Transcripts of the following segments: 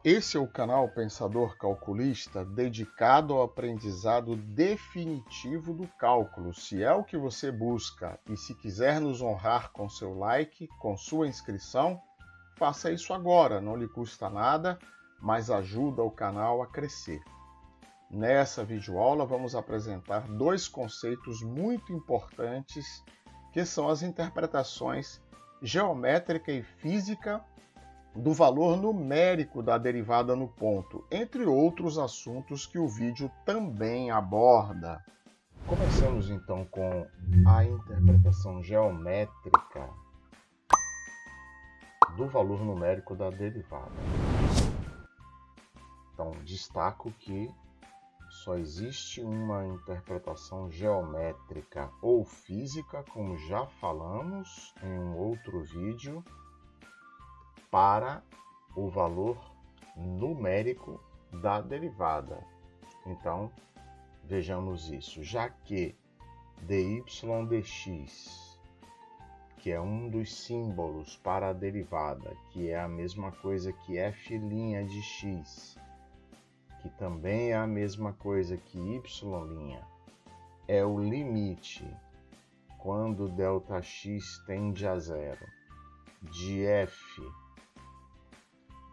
Esse é o canal Pensador Calculista, dedicado ao aprendizado definitivo do cálculo. Se é o que você busca e se quiser nos honrar com seu like, com sua inscrição, faça isso agora, não lhe custa nada, mas ajuda o canal a crescer. Nessa videoaula vamos apresentar dois conceitos muito importantes, que são as interpretações geométrica e física do valor numérico da derivada no ponto, entre outros assuntos que o vídeo também aborda. Começamos então com a interpretação geométrica do valor numérico da derivada. Então, destaco que só existe uma interpretação geométrica ou física, como já falamos em um outro vídeo, para o valor numérico da derivada. Então, vejamos isso. Já que dy dx, que é um dos símbolos para a derivada, que é a mesma coisa que f' de x, que também é a mesma coisa que y', é o limite, quando ΔX tende a zero, de f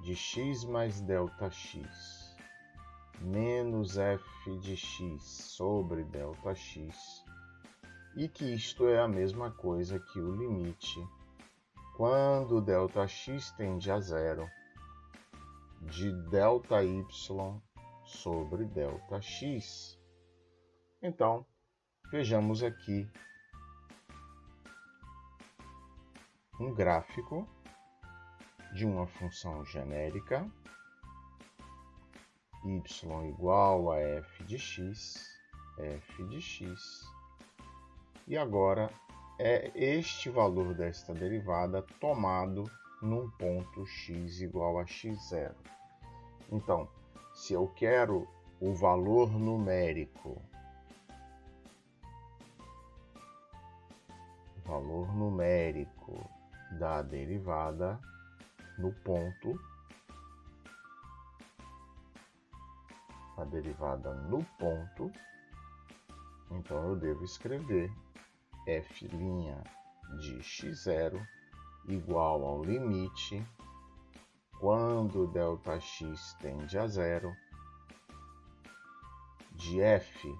de x mais ΔX menos f de x sobre ΔX, e que isto é a mesma coisa que o limite, quando ΔX tende a zero, de ΔY sobre ΔX. Então, vejamos aqui um gráfico de uma função genérica, y igual a f de x, e agora é este valor desta derivada tomado num ponto x igual a x0. Então, se eu quero o valor numérico da derivada no ponto, então eu devo escrever f' de x0 igual ao limite, quando ΔX tende a zero, de f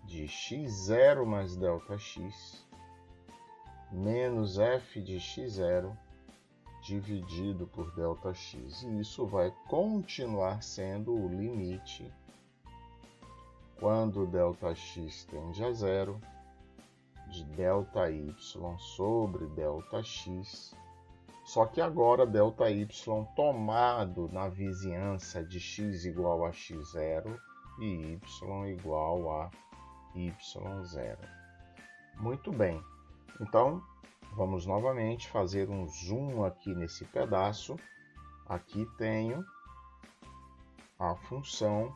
de x0 mais ΔX menos f de x0 dividido por ΔX. E isso vai continuar sendo o limite, quando ΔX tende a zero, de ΔY sobre ΔX, só que agora ΔY tomado na vizinhança de x igual a x0 e y igual a y0. Muito bem, então vamos novamente fazer um zoom aqui nesse pedaço. Aqui tenho a função,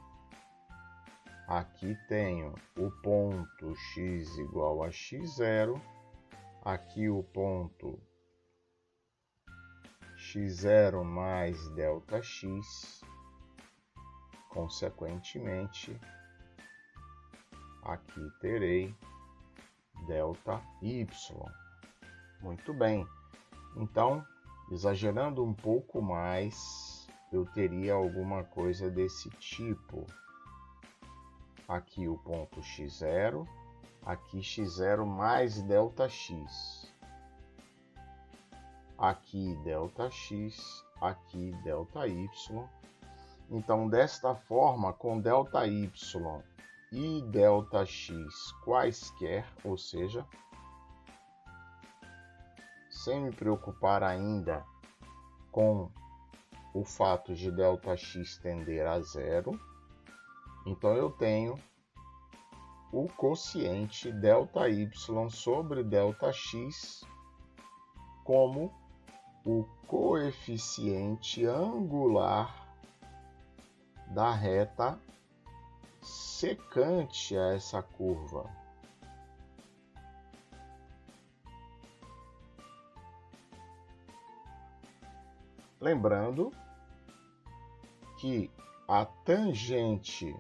aqui tenho o ponto x igual a x0, aqui o ponto x0 mais ΔX, consequentemente, aqui terei ΔY. Muito bem, então, exagerando um pouco mais, eu teria alguma coisa desse tipo. Aqui o ponto x0, aqui x0 mais ΔX. Aqui ΔX, aqui ΔY. Então, desta forma, com ΔY e ΔX quaisquer, ou seja, sem me preocupar ainda com o fato de ΔX tender a zero, então eu tenho o quociente ΔY sobre ΔX como o coeficiente angular da reta secante a essa curva. Lembrando que a tangente,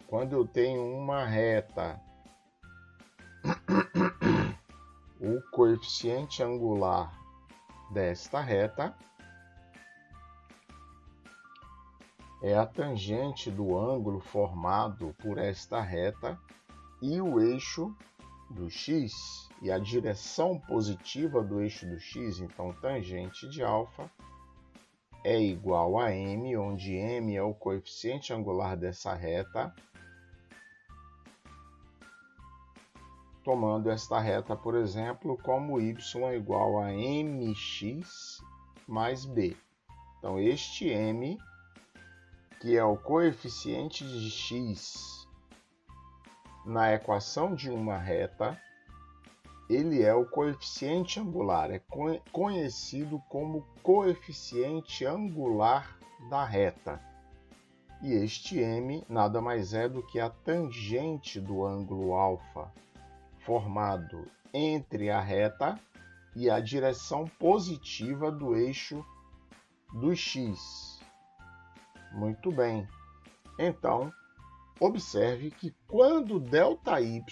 quando eu tenho uma reta, o coeficiente angular desta reta é a tangente do ângulo formado por esta reta e o eixo do x, e a direção positiva do eixo do x. Então, tangente de alfa é igual a m, onde m é o coeficiente angular dessa reta, tomando esta reta, por exemplo, como y igual a mx mais b. Então, este m, que é o coeficiente de x na equação de uma reta, ele é o coeficiente angular, é conhecido como coeficiente angular da reta. E este m nada mais é do que a tangente do ângulo alfa, formado entre a reta e a direção positiva do eixo do x. Muito bem. Então, observe que quando ΔY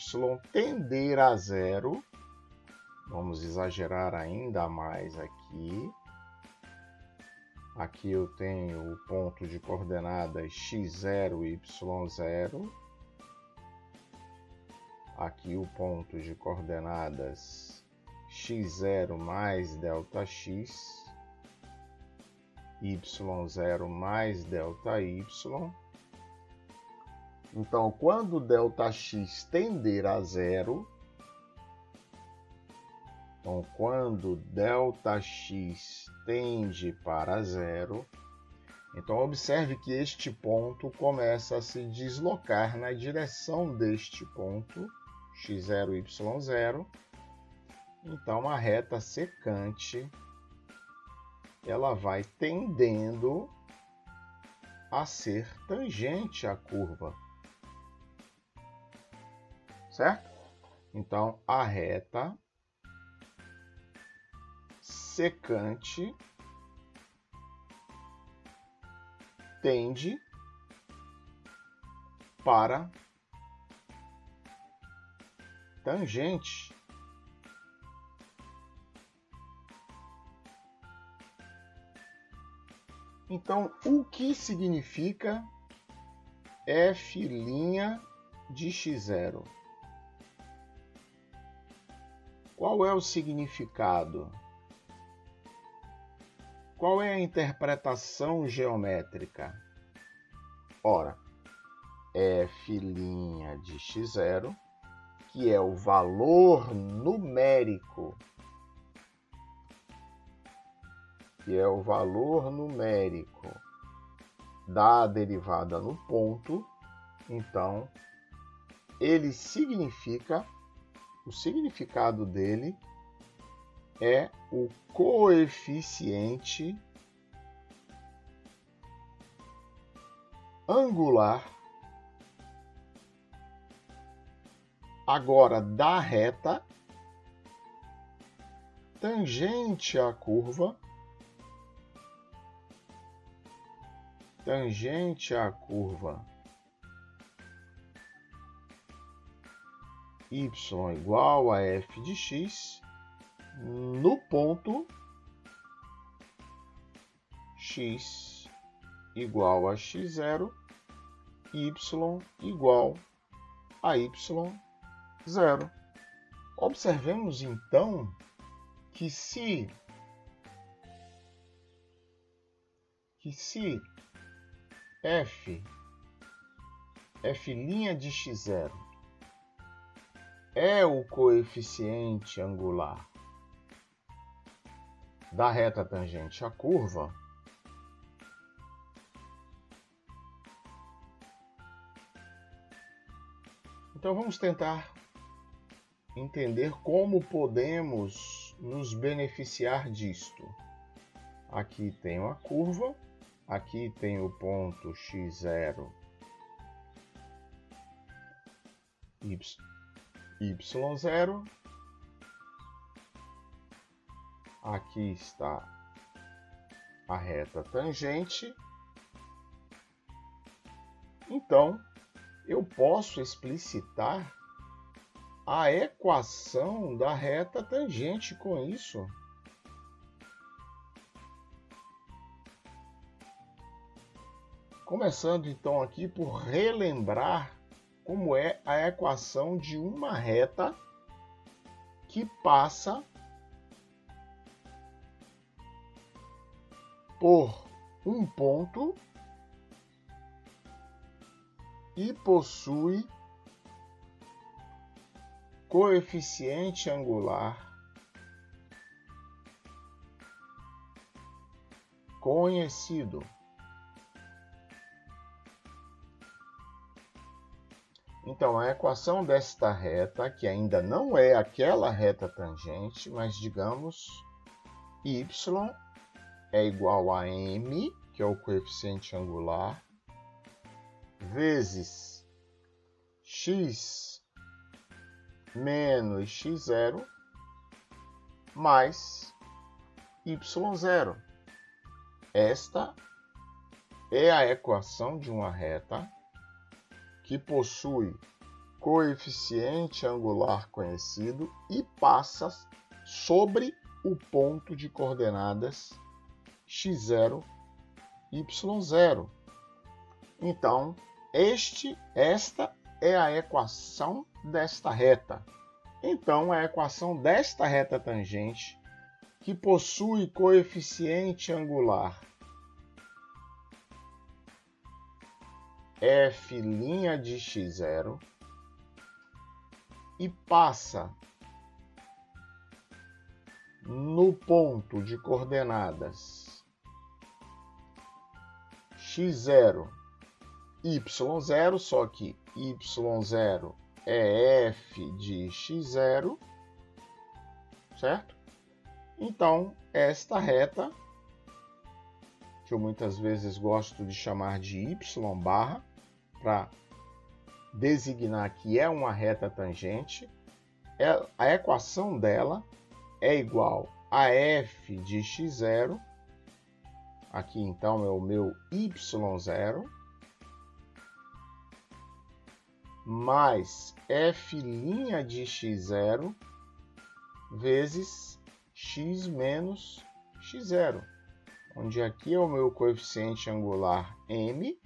tender a zero, vamos exagerar ainda mais aqui. Aqui eu tenho o ponto de coordenadas x0, y0. Aqui o ponto de coordenadas x0 mais ΔX, y0 mais ΔY. Então, quando ΔX tender a zero, então, quando ΔX tende para zero, então observe que este ponto começa a se deslocar na direção deste ponto, x0, y0. Então, a reta secante, ela vai tendendo a ser tangente à curva. Certo? Então, a reta secante tende para tangente. Então, o que significa f' de x0? Qual é o significado? Qual é a interpretação geométrica? Ora, f' de x0, que é o valor numérico, da derivada no ponto. Então, ele significa, o significado dele é o coeficiente angular agora da reta tangente à curva, y igual a f de x no ponto x igual a x0, y igual a y0. Observemos então que se f' de x0 é o coeficiente angular da reta tangente à curva, então vamos tentar entender como podemos nos beneficiar disto. Aqui tenho a curva, aqui tenho o ponto x0, y0. Aqui está a reta tangente Então, eu posso explicitar a equação da reta tangente com isso. Começando então aqui por relembrar como é a equação de uma reta que passa por um ponto e possui coeficiente angular conhecido. Então, a equação desta reta, que ainda não é aquela reta tangente, mas digamos y é igual a m, que é o coeficiente angular, vezes x menos x0 mais y0. Esta é a equação de uma reta que possui coeficiente angular conhecido e passa sobre o ponto de coordenadas x0, y0. Então, esta é a equação desta reta. Então, a equação desta reta tangente, que possui coeficiente angular f' de x0 e passa no ponto de coordenadas x0, y0, só que y0 é f de x0, certo? Então, esta reta, que eu muitas vezes gosto de chamar de y barra, para designar que é uma reta tangente, a equação dela é igual a f de x0, aqui então é o meu y0, mais f' de x0 vezes x menos x0, onde aqui é o meu coeficiente angular m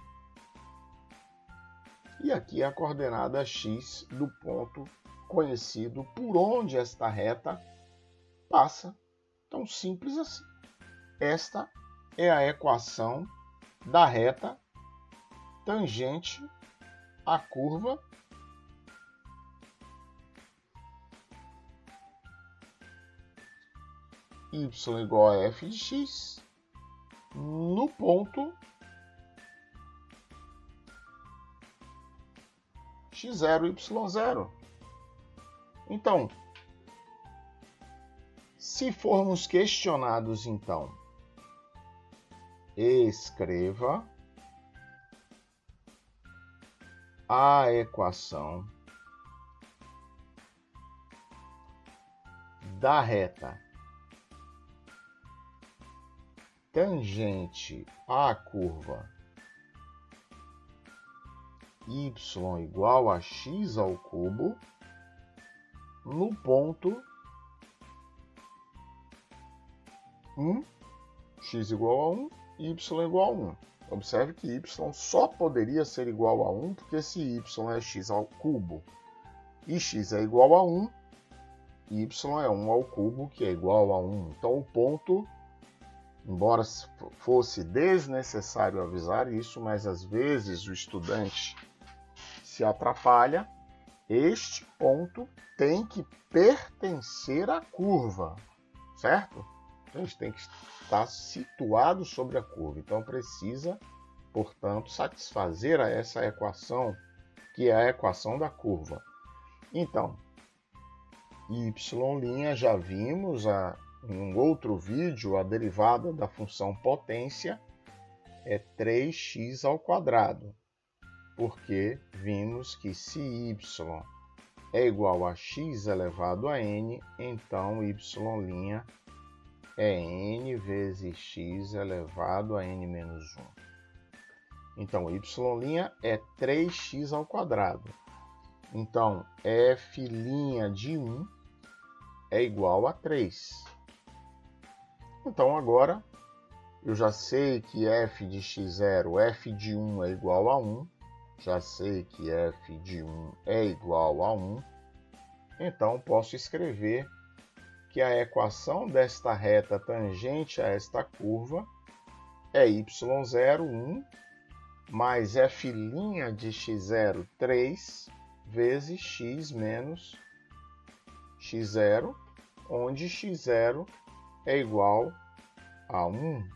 e aqui é a coordenada x do ponto conhecido por onde esta reta passa. Tão simples assim. Esta é a equação da reta tangente à curva y igual a f de x no ponto x0, y0. Então, se formos questionados, então, escreva a equação da reta tangente à curva y igual a x ao cubo no ponto 1, x igual a 1, y igual a 1. Observe que y só poderia ser igual a 1 porque se y é x ao cubo e x é igual a 1, y é 1 ao cubo, que é igual a 1. Então o ponto, embora fosse desnecessário avisar isso, mas às vezes o estudante se atrapalha, este ponto tem que pertencer à curva, certo? Então, a gente tem que estar situado sobre a curva. Então, precisa, portanto, satisfazer a essa equação, que é a equação da curva. Então, y' já vimos em um outro vídeo, a derivada da função potência é 3x ao quadrado, porque vimos que se y é igual a x elevado a n, então y' é n vezes x elevado a n menos 1. Então, y' é 3x ao quadrado. Então, f' de 1 é igual a 3. Então, agora, eu já sei que f de x0, f de 1 é igual a 1. Já sei que f de 1 é igual a 1. Então, posso escrever que a equação desta reta tangente a esta curva é y0, 1, mais f' de x0, 3, vezes x menos x0, onde x0 é igual a 1.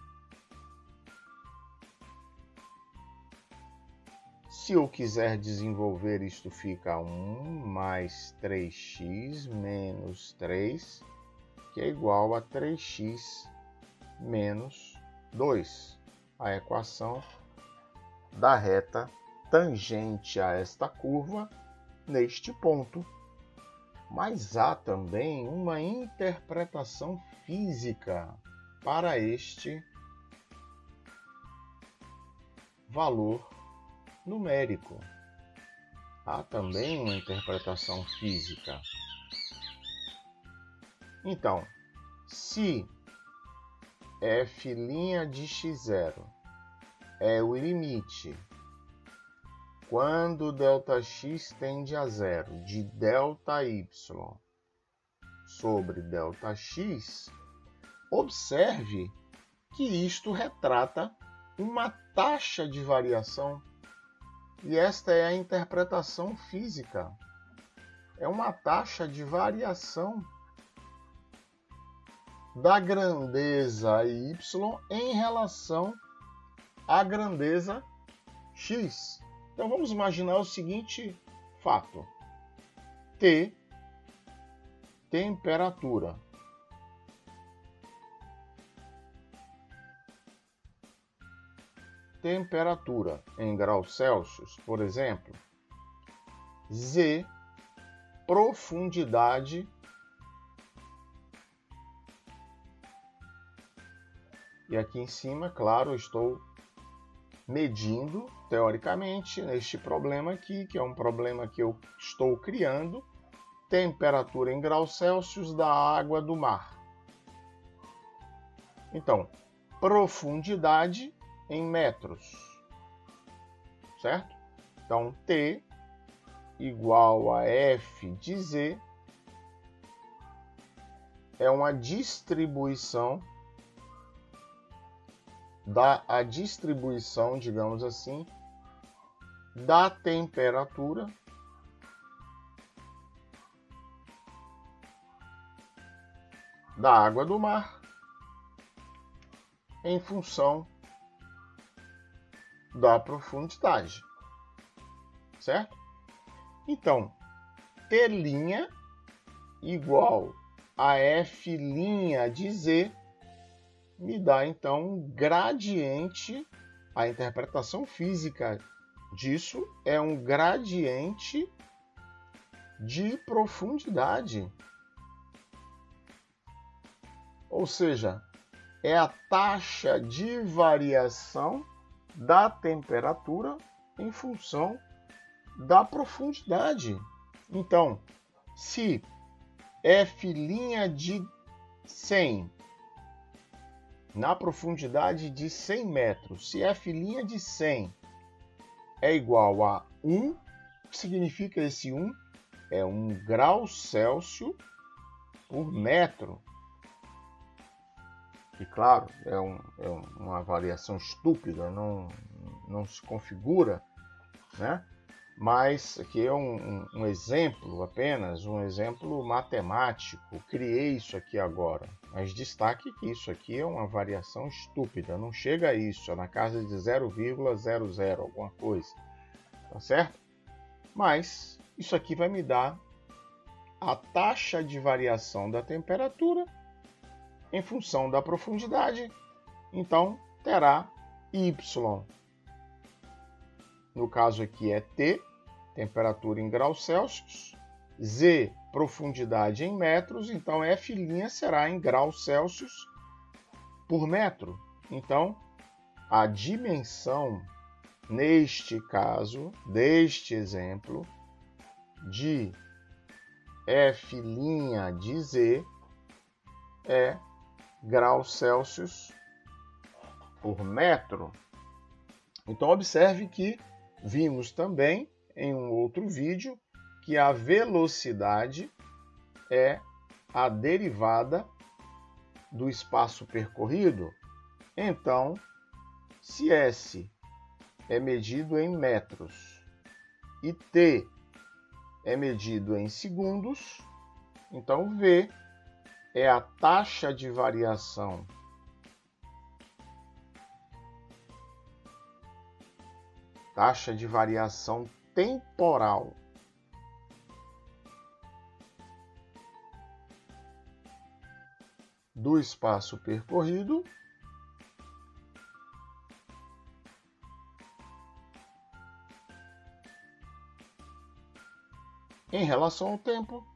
Se eu quiser desenvolver, isto fica 1 mais 3x menos 3, que é igual a 3x menos 2, a equação da reta tangente a esta curva neste ponto. Mas há também uma interpretação física para este valor numérico. Há também uma interpretação física. Então, se f' de x0 é o limite quando ΔX tende a zero de ΔY sobre ΔX, observe que isto retrata uma taxa de variação. E esta é a interpretação física. É uma taxa de variação da grandeza y em relação à grandeza x. Então vamos imaginar o seguinte fato. T, temperatura. Temperatura em graus Celsius, por exemplo. Z, profundidade e aqui em cima, claro, estou medindo, teoricamente, neste problema aqui, que é um problema que eu estou criando, temperatura em graus Celsius da água do mar. Então, profundidade em metros, certo? Então, T igual a F de Z é uma distribuição digamos assim, da temperatura da água do mar em função da profundidade, certo? Então, T' igual a F' de Z me dá, então, um gradiente. A interpretação física disso é um gradiente de profundidade. Ou seja, é a taxa de variação da temperatura em função da profundidade. Então, se F' de 100 na profundidade de 100 metros, se F' de 100 é igual a 1, o que significa esse 1? É 1 grau Celsius por metro. Que, claro, é uma variação estúpida, não se configura, né? Mas aqui é um exemplo apenas, um exemplo matemático. Criei isso aqui agora, mas destaque que isso aqui é uma variação estúpida, não chega a isso, é na casa de 0,00 alguma coisa, tá certo? Mas isso aqui vai me dar a taxa de variação da temperatura em função da profundidade, então terá y. No caso aqui é T, temperatura em graus Celsius, Z, profundidade em metros, então F' será em graus Celsius por metro. Então, a dimensão neste caso, deste exemplo, de F' de Z é graus Celsius por metro. Então, observe que vimos também em um outro vídeo que a velocidade é a derivada do espaço percorrido. Então, se S é medido em metros e T é medido em segundos, então V é a taxa de variação temporal do espaço percorrido em relação ao tempo.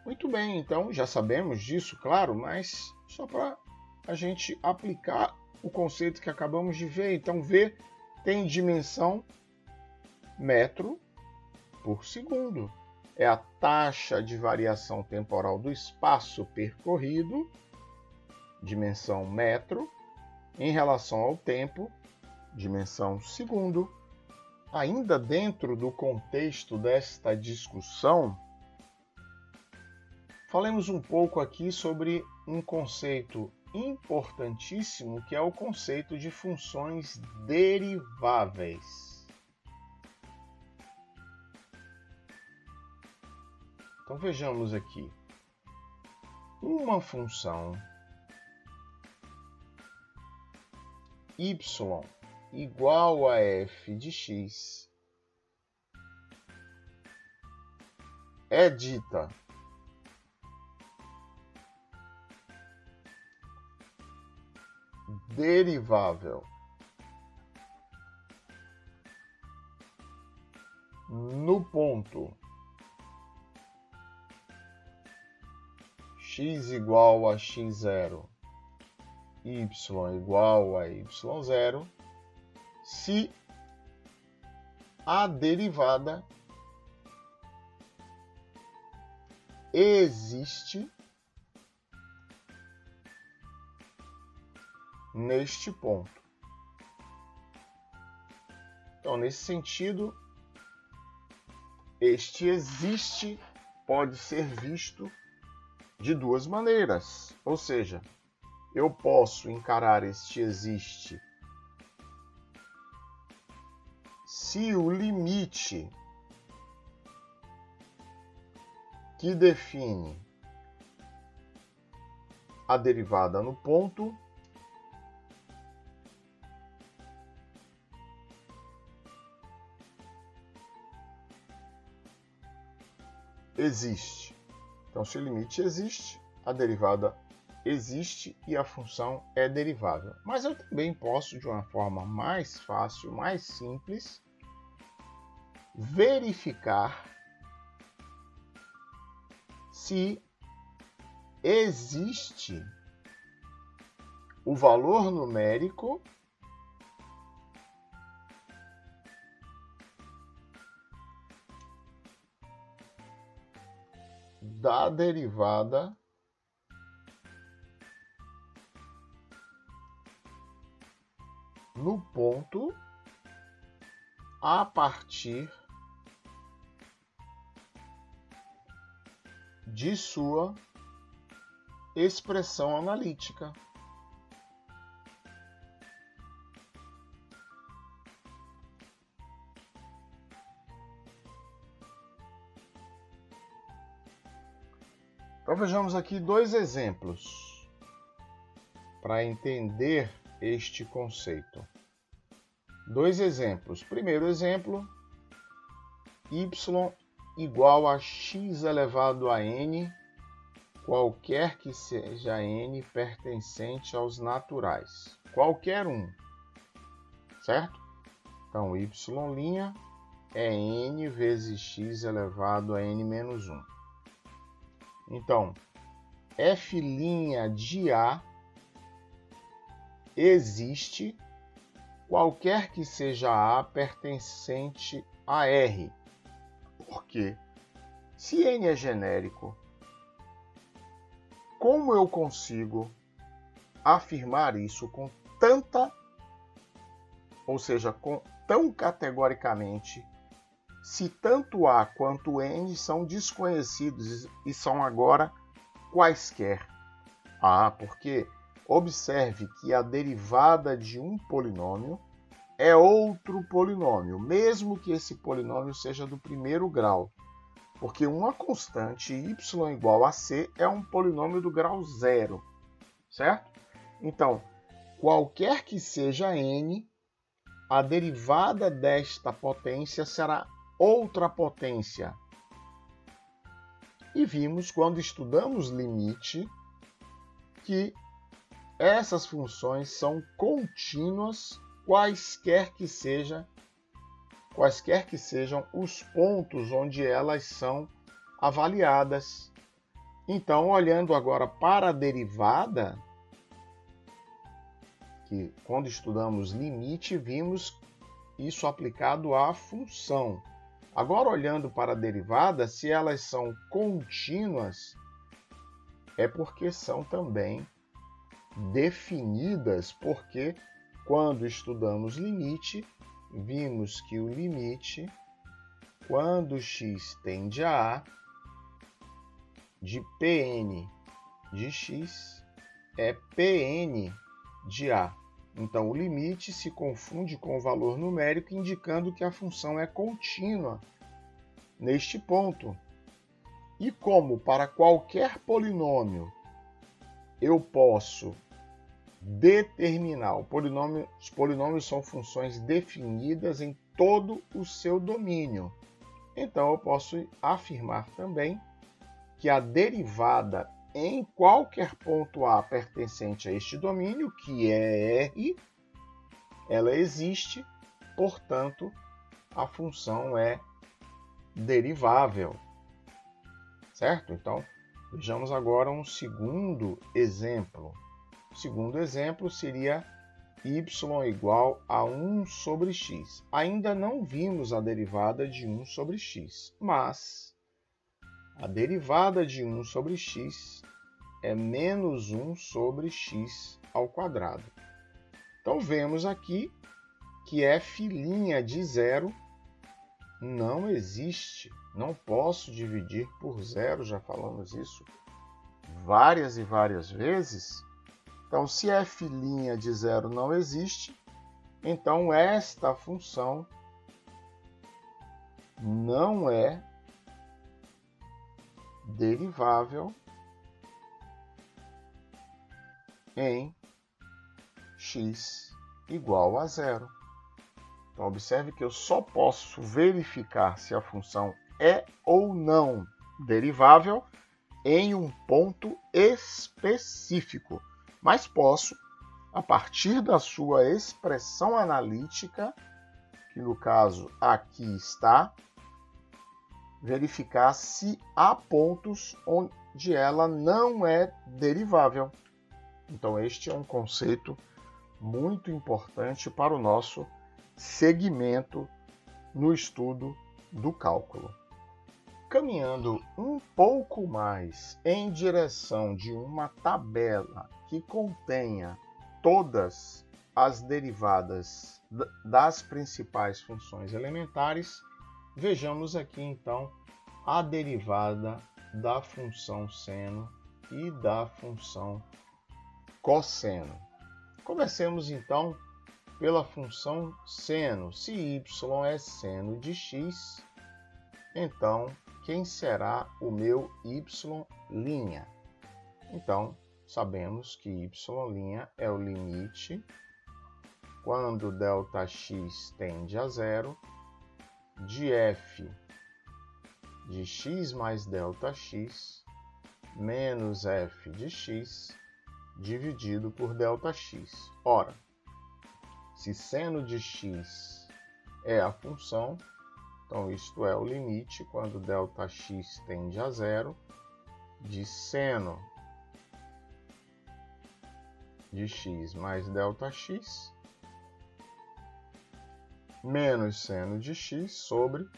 Muito bem, então já sabemos disso, claro, mas só para a gente aplicar o conceito que acabamos de ver. Então, V tem dimensão metro por segundo. É a taxa de variação temporal do espaço percorrido, dimensão metro, em relação ao tempo, dimensão segundo. Ainda dentro do contexto desta discussão, falemos um pouco aqui sobre um conceito importantíssimo, que é o conceito de funções deriváveis. Então vejamos aqui. Uma função y igual a f de x é dita derivável no ponto x igual a x0, y igual a y0, se a derivada existe neste ponto. Então, nesse sentido, este existe pode ser visto de duas maneiras. Ou seja, eu posso encarar este existe se o limite que define a derivada no ponto existe. Então, se o limite existe, a derivada existe e a função é derivável. Mas eu também posso, de uma forma mais fácil, mais simples, verificar se existe o valor numérico da derivada no ponto a partir de sua expressão analítica. Então vejamos aqui dois exemplos para entender este conceito. Dois exemplos. Primeiro exemplo, y igual a x elevado a n, qualquer que seja n pertencente aos naturais. Qualquer um, certo? Então, y' é n vezes x elevado a n menos 1. Então, f' de A existe qualquer que seja A pertencente a R. Porque se N é genérico, como eu consigo afirmar isso com tanta, ou seja, tão categoricamente, se tanto A quanto N são desconhecidos e são agora quaisquer? Porque observe que a derivada de um polinômio é outro polinômio, mesmo que esse polinômio seja do primeiro grau. Porque uma constante y igual a c é um polinômio do grau 0, certo? Então, qualquer que seja n, a derivada desta potência será outra potência. E vimos, quando estudamos limite, que essas funções são contínuas, quaisquer que sejam os pontos onde elas são avaliadas. Então, olhando agora para a derivada, que quando estudamos limite, vimos isso aplicado à função. Agora, olhando para a derivada, se elas são contínuas, é porque são também definidas, porque quando estudamos limite, vimos que o limite, quando x tende a A, de Pn de x é Pn de A. Então, o limite se confunde com o valor numérico, indicando que a função é contínua neste ponto. E como para qualquer polinômio eu posso determinar, os polinômios são funções definidas em todo o seu domínio. Então, eu posso afirmar também que a derivada em qualquer ponto A pertencente a este domínio, que é R, ela existe, portanto, a função é derivável, certo? Então, vejamos agora um segundo exemplo. O segundo exemplo seria y igual a 1 sobre x. Ainda não vimos a derivada de 1 sobre x, mas a derivada de 1 sobre x é menos 1 sobre x ao quadrado. Então, vemos aqui que f' de 0 não existe. Não posso dividir por zero, já falamos isso várias e várias vezes. Então, se f' de 0 não existe, então esta função não é derivável em x igual a 0. Então, observe que eu só posso verificar se a função é ou não derivável em um ponto específico. Mas posso, a partir da sua expressão analítica, que no caso aqui está, verificar se há pontos onde ela não é derivável. Então, este é um conceito muito importante para o nosso segmento no estudo do cálculo. Caminhando um pouco mais em direção de uma tabela que contenha todas as derivadas das principais funções elementares, vejamos aqui então a derivada da função seno e da função cosseno. Comecemos então pela função seno. Se y é seno de x, então quem será o meu y'? Então, sabemos que y' é o limite quando ΔX tende a 0 de f de x mais ΔX menos f de x dividido por ΔX. Ora, se seno de x é a função, então isto é o limite quando ΔX tende a 0 de seno de x mais ΔX menos seno de x sobre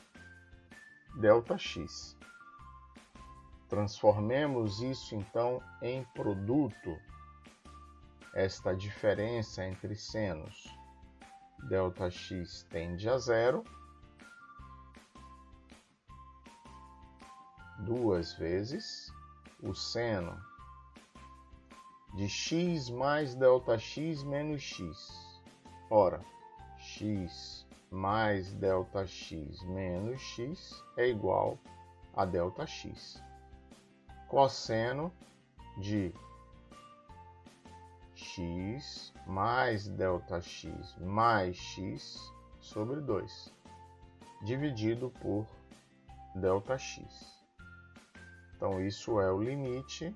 ΔX. Transformemos isso, então, em produto. Esta diferença entre senos, ΔX tende a zero, duas vezes o seno de x mais ΔX menos x. Ora, x mais ΔX menos x é igual a ΔX. Cosseno de x mais ΔX mais x sobre 2, dividido por ΔX. Então, isso é o limite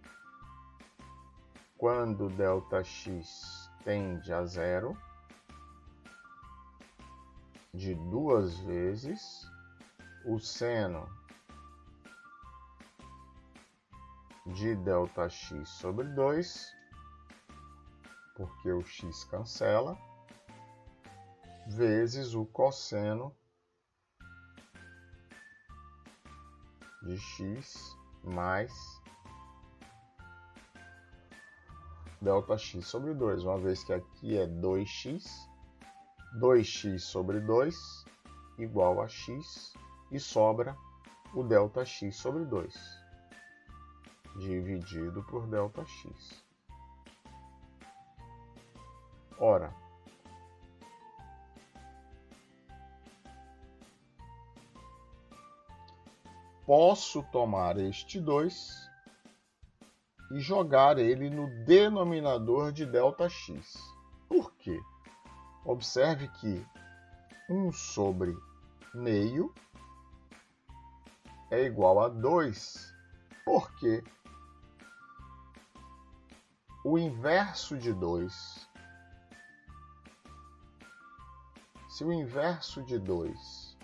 quando ΔX tende a zero, de duas vezes o seno de ΔX sobre 2, porque o x cancela, vezes o cosseno de x mais ΔX sobre 2, uma vez que aqui é 2x, 2x sobre 2 igual a x, e sobra o ΔX sobre 2, dividido por ΔX. Ora, posso tomar este 2 e jogar ele no denominador de ΔX. Por quê? Observe que 1 sobre meio é igual a 2, porque o inverso de 2, se o inverso de 2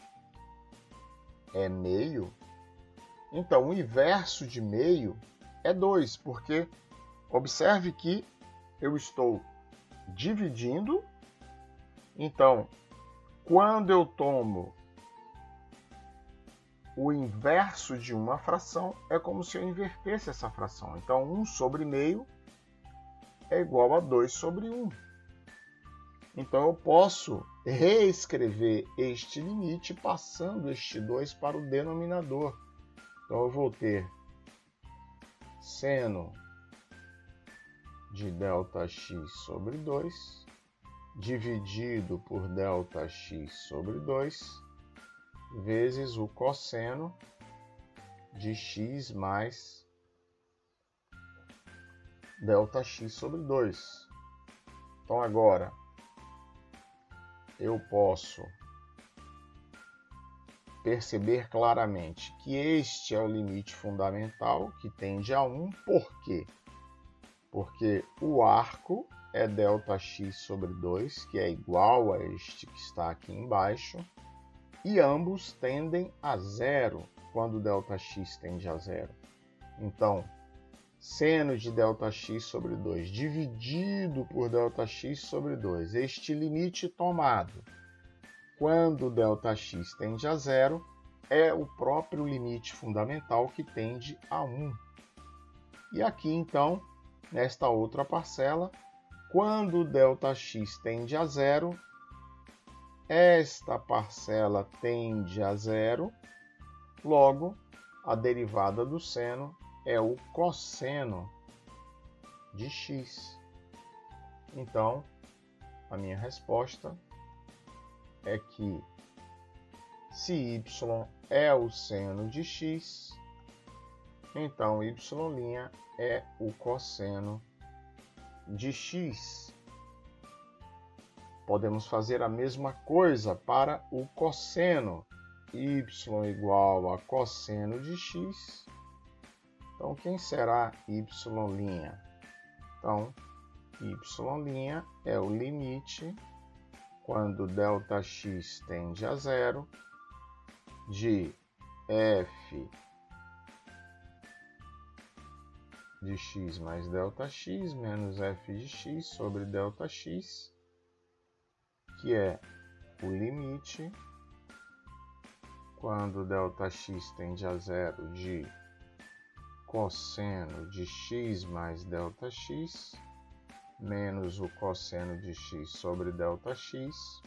é meio, então o inverso de meio é 2, porque observe que eu estou dividindo. Então, quando eu tomo o inverso de uma fração, é como se eu invertesse essa fração. Então, 1 sobre meio é igual a 2 sobre 1. Então, eu posso reescrever este limite passando este 2 para o denominador. Então, eu vou ter seno de ΔX sobre 2 dividido por ΔX sobre 2 vezes o cosseno de x mais ΔX sobre 2. Então, agora, eu posso perceber claramente que este é o limite fundamental, que tende a 1. Por quê? Porque o arco é ΔX sobre 2, que é igual a este que está aqui embaixo, e ambos tendem a zero quando ΔX tende a zero. Então, seno de ΔX sobre 2 dividido por ΔX sobre 2, este limite tomado quando ΔX tende a zero é o próprio limite fundamental que tende a 1. E aqui, então, nesta outra parcela, quando ΔX tende a zero, esta parcela tende a zero, logo, a derivada do seno é o cosseno de x. Então, a minha resposta é que se y é o seno de x, então y' é o cosseno de x. Podemos fazer a mesma coisa para o cosseno. Y igual a cosseno de x. Então, quem será y'? Então, y' é o limite quando ΔX tende a zero de f de x mais ΔX menos f de x sobre ΔX, que é o limite, quando ΔX tende a zero, de cosseno de x mais ΔX menos o cosseno de x sobre ΔX.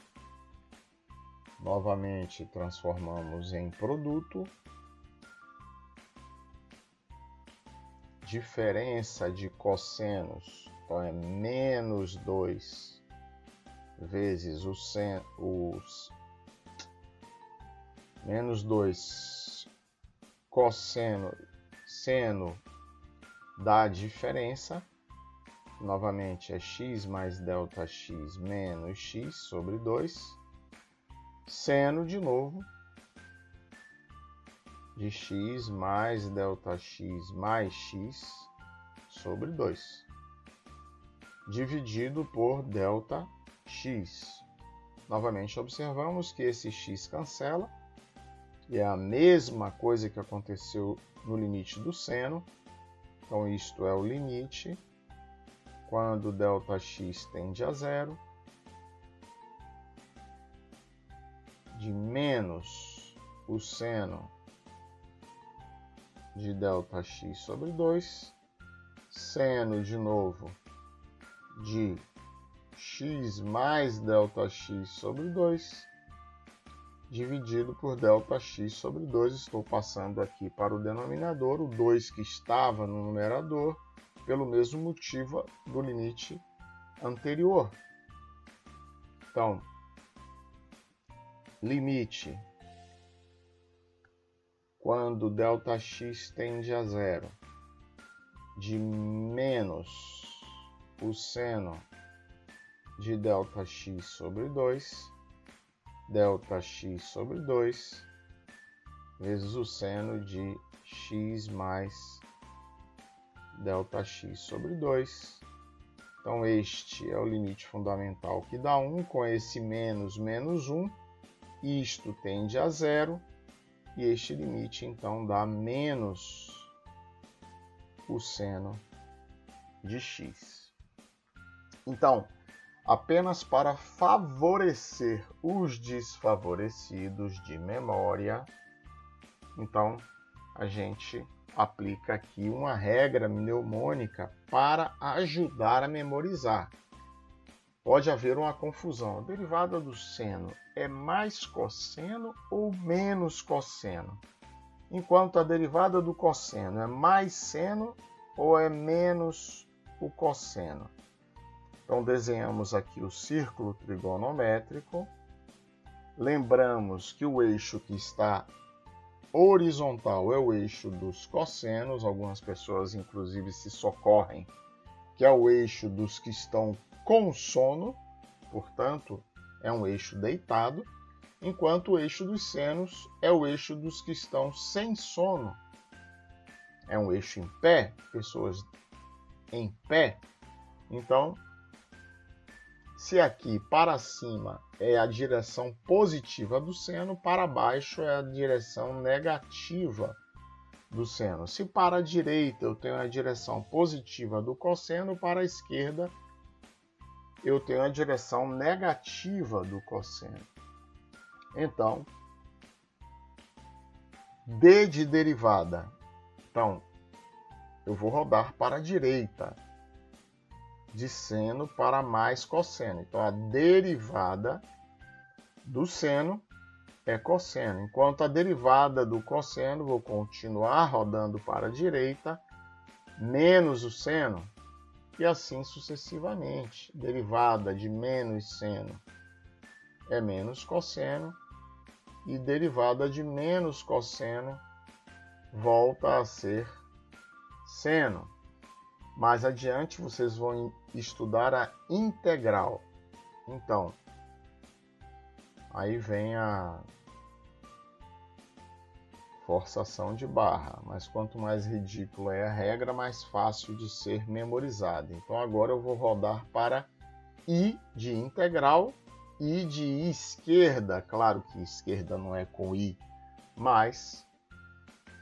Novamente transformamos em produto. Diferença de cossenos, então é menos 2 vezes menos 2 cosseno seno da diferença. Novamente é x mais ΔX menos x sobre 2. Seno de novo de x mais ΔX mais x sobre 2, dividido por ΔX. Novamente observamos que esse x cancela, e é a mesma coisa que aconteceu no limite do seno. Então isto é o limite quando ΔX tende a zero, de menos o seno de ΔX sobre 2, seno de novo de x mais ΔX sobre 2, dividido por ΔX sobre 2. Estou passando aqui para o denominador o 2 que estava no numerador, pelo mesmo motivo do limite anterior. Então, limite quando ΔX tende a zero, de menos o seno de ΔX sobre 2, ΔX sobre 2, vezes o seno de x mais ΔX sobre 2. Então este é o limite fundamental que dá 1, com esse menos 1, isto tende a zero, e este limite então dá menos o seno de x. Então, apenas para favorecer os desfavorecidos de memória, então a gente aplica aqui uma regra mnemônica para ajudar a memorizar. Pode haver uma confusão. A derivada do seno é mais cosseno ou menos cosseno? Enquanto a derivada do cosseno é mais seno ou é menos o cosseno? Então desenhamos aqui o círculo trigonométrico. Lembramos que o eixo que está horizontal é o eixo dos cossenos. Algumas pessoas inclusive se socorrem que é o eixo dos que estão com sono, portanto é um eixo deitado, enquanto o eixo dos senos é o eixo dos que estão sem sono. É um eixo em pé, pessoas em pé. Então, se aqui para cima é a direção positiva do seno, para baixo é a direção negativa do seno. Se para a direita eu tenho a direção positiva do cosseno, para a esquerda eu tenho a direção negativa do cosseno. Então, D de derivada. Então, eu vou rodar para a direita, de seno para mais cosseno. Então, a derivada do seno é cosseno. Enquanto a derivada do cosseno, vou continuar rodando para a direita, menos o seno, e assim sucessivamente. Derivada de menos seno é menos cosseno, e derivada de menos cosseno volta a ser seno. Mais adiante vocês vão estudar a integral. Então, aí vem a forçação de barra, mas quanto mais ridícula é a regra, mais fácil de ser memorizada. Então agora eu vou rodar para I de integral, I de esquerda. Claro que esquerda não é com I, mas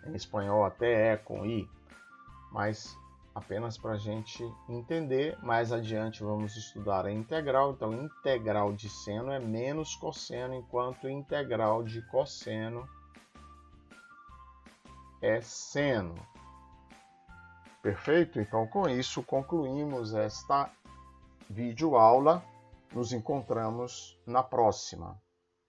em espanhol até é com I, mas apenas para a gente entender. Mais adiante vamos estudar a integral. Então, integral de seno é menos cosseno, enquanto integral de cosseno é seno. Perfeito? Então, com isso, concluímos esta videoaula. Nos encontramos na próxima.